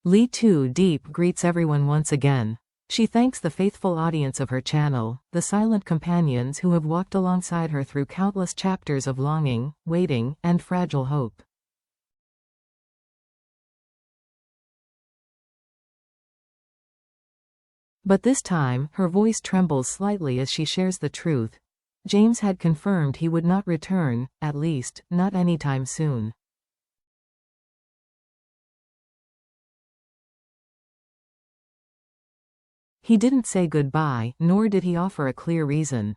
Diep greets everyone once again. She thanks the faithful audience of her channel, the silent companions who have walked alongside her through countless chapters of longing, waiting, and fragile hope. But this time, her voice trembles slightly as she shares the truth. James had confirmed he would not return, at least, not anytime soon. He didn't say goodbye, nor did he offer a clear reason.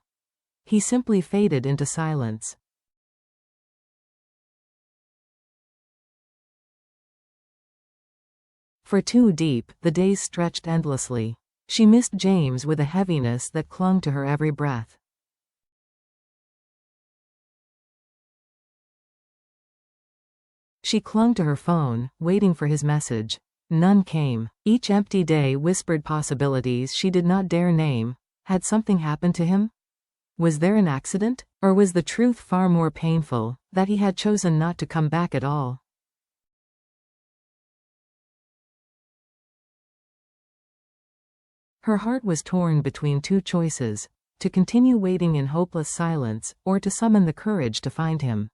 He simply faded into silence. For Diep, the days stretched endlessly. She missed James with a heaviness that clung to her every breath. She clung to her phone, waiting for his message. None came. Each empty day whispered possibilities she did not dare name. Had something happened to him? Was there an accident? Or was the truth far more painful, that he had chosen not to come back at all? Her heart was torn between two choices: to continue waiting in hopeless silence, or to summon the courage to find him.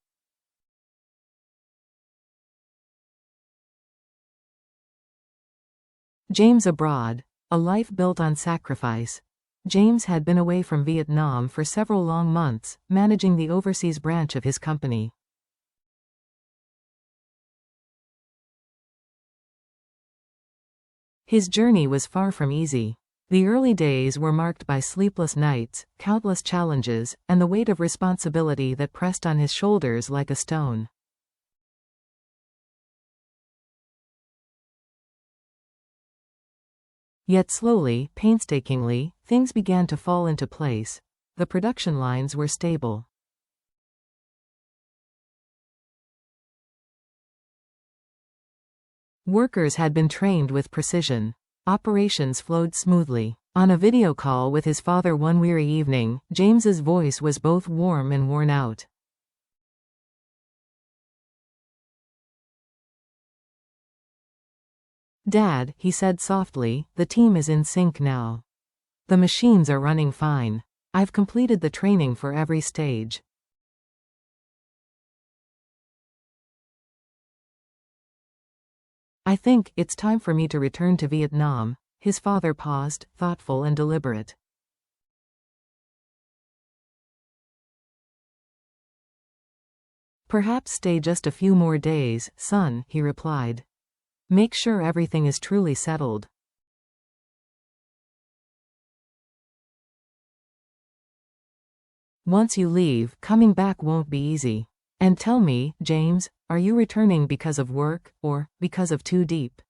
James abroad. A life built on sacrifice. James had been away from Vietnam for several long months, managing the overseas branch of his company. His journey was far from easy. The early days were marked by sleepless nights, countless challenges, and the weight of responsibility that pressed on his shoulders like a stone. Yet slowly, painstakingly, things began to fall into place. The production lines were stable. Workers had been trained with precision. Operations flowed smoothly. On a video call with his father one weary evening, James's voice was both warm and worn out. "Dad," he said softly, "the team is in sync now. The machines are running fine. I've completed the training for every stage. I think it's time for me to return to Vietnam." His father paused, thoughtful and deliberate. "Perhaps stay just a few more days, son," he replied. "Make sure everything is truly settled. Once you leave, coming back won't be easy. And tell me, James, are you returning because of work, or because of Diep?"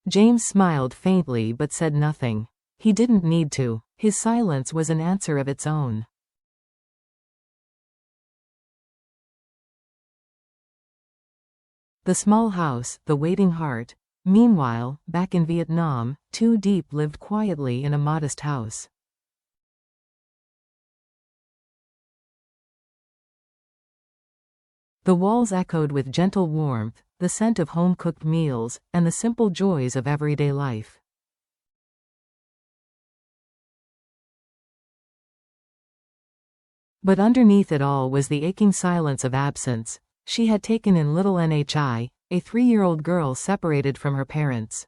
James smiled faintly but said nothing. He didn't need to. His silence was an answer of its own. The small house, the waiting heart. Meanwhile, back in Vietnam, Diep lived quietly in a modest house. The walls echoed with gentle warmth, the scent of home-cooked meals, and the simple joys of everyday life. But underneath it all was the aching silence of absence. She had taken in little Nhi, a 3-year-old girl separated from her parents.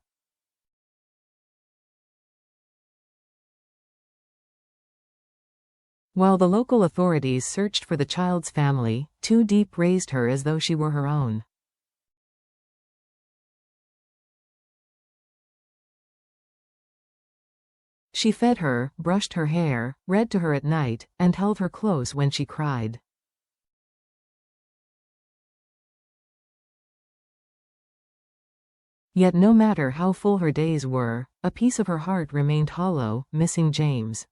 While the local authorities searched for the child's family, Diep raised her as though she were her own. She fed her, brushed her hair, read to her at night, and held her close when she cried. Yet no matter how full her days were, a piece of her heart remained hollow, missing James.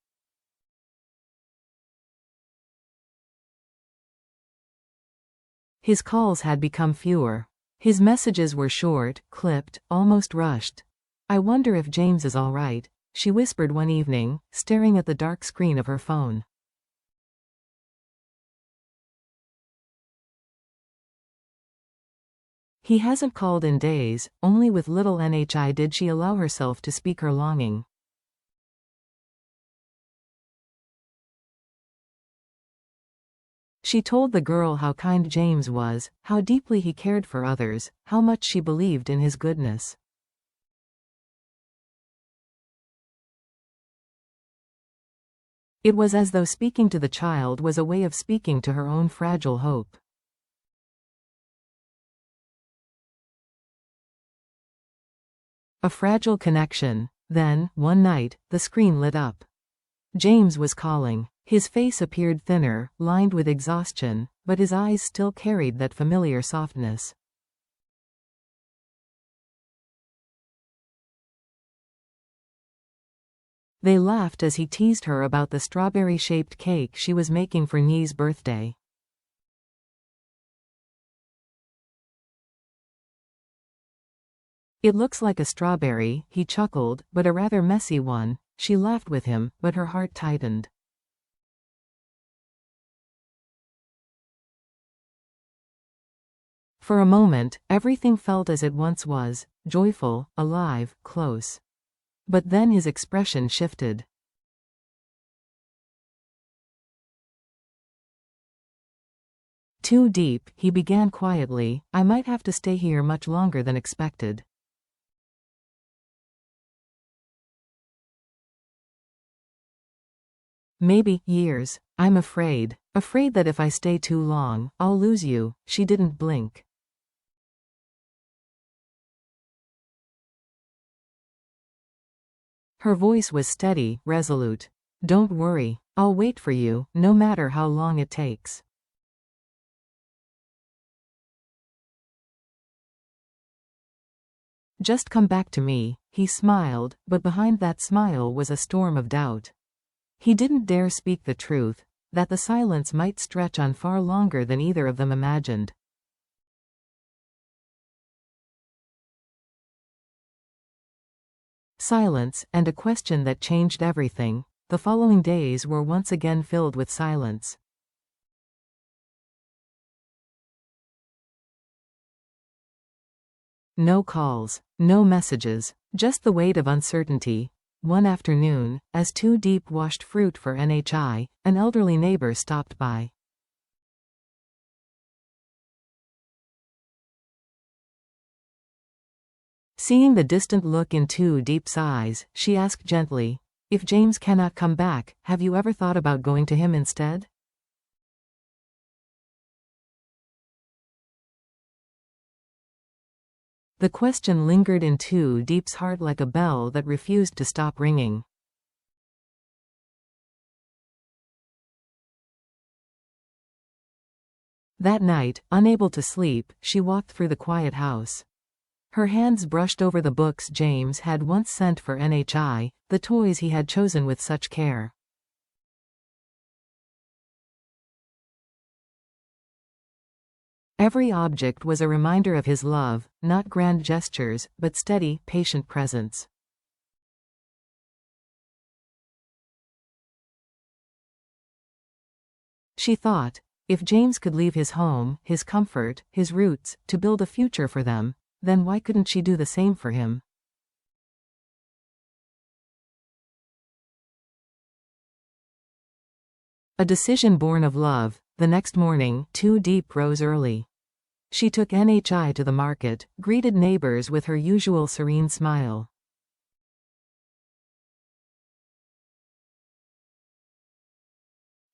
His calls had become fewer. His messages were short, clipped, almost rushed. "I wonder if James is all right," she whispered one evening, staring at the dark screen of her phone. He hasn't called in days, only with little NHI did she allow herself to speak her longing. She told the girl how kind James was, how deeply he cared for others, how much she believed in his goodness. It was as though speaking to the child was a way of speaking to her own fragile hope. A fragile connection. Then, one night, the screen lit up. James was calling. His face appeared thinner, lined with exhaustion, but his eyes still carried that familiar softness. They laughed as he teased her about the strawberry-shaped cake she was making for Nee's birthday. It looks like a strawberry, he chuckled, but a rather messy one. She laughed with him, but her heart tightened. For a moment, everything felt as it once was, joyful, alive, close. But then his expression shifted. Too deep, he began quietly. I might have to stay here much longer than expected. Maybe years. I'm afraid that if I stay too long, I'll lose you. She didn't blink. Her voice was steady, resolute. Don't worry. I'll wait for you, no matter how long it takes. Just come back to me, he smiled, but behind that smile was a storm of doubt. He didn't dare speak the truth, that the silence might stretch on far longer than either of them imagined. Silence, and a question that changed everything. The following days were once again filled with silence. No calls, no messages, just the weight of uncertainty. One afternoon, as Too Deep washed fruit for NHI, an elderly neighbor stopped by. Seeing the distant look in Too Deep's eyes, she asked gently, "If James cannot come back, have you ever thought about going to him instead?" The question lingered in Too Deep's heart like a bell that refused to stop ringing. That night, unable to sleep, she walked through the quiet house. Her hands brushed over the books James had once sent for NHI, the toys he had chosen with such care. Every object was a reminder of his love, not grand gestures, but steady, patient presence. She thought, if James could leave his home, his comfort, his roots, to build a future for them, then why couldn't she do the same for him? A decision born of love. The next morning, Too Deep rose early. She took NHI to the market, greeted neighbors with her usual serene smile.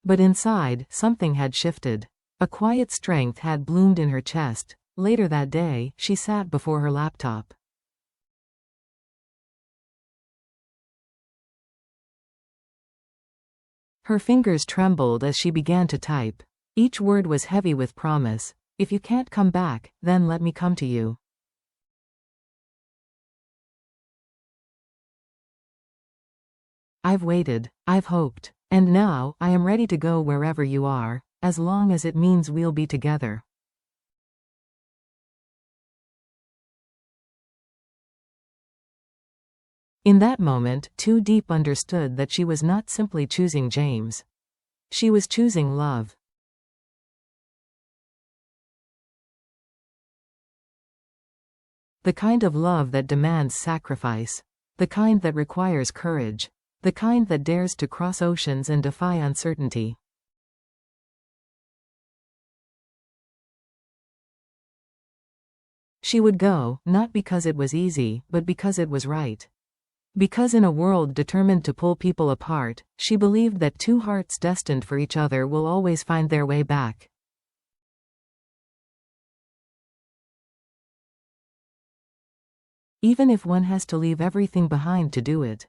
But inside, something had shifted. A quiet strength had bloomed in her chest. Later that day, she sat before her laptop. Her fingers trembled as she began to type. Each word was heavy with promise. If you can't come back, then let me come to you. I've waited, I've hoped, and now, I am ready to go wherever you are, as long as it means we'll be together. In that moment, Too Deep understood that she was not simply choosing James. She was choosing love. The kind of love that demands sacrifice. The kind that requires courage. The kind that dares to cross oceans and defy uncertainty. She would go, not because it was easy, but because it was right. Because in a world determined to pull people apart, she believed that two hearts destined for each other will always find their way back. Even if one has to leave everything behind to do it.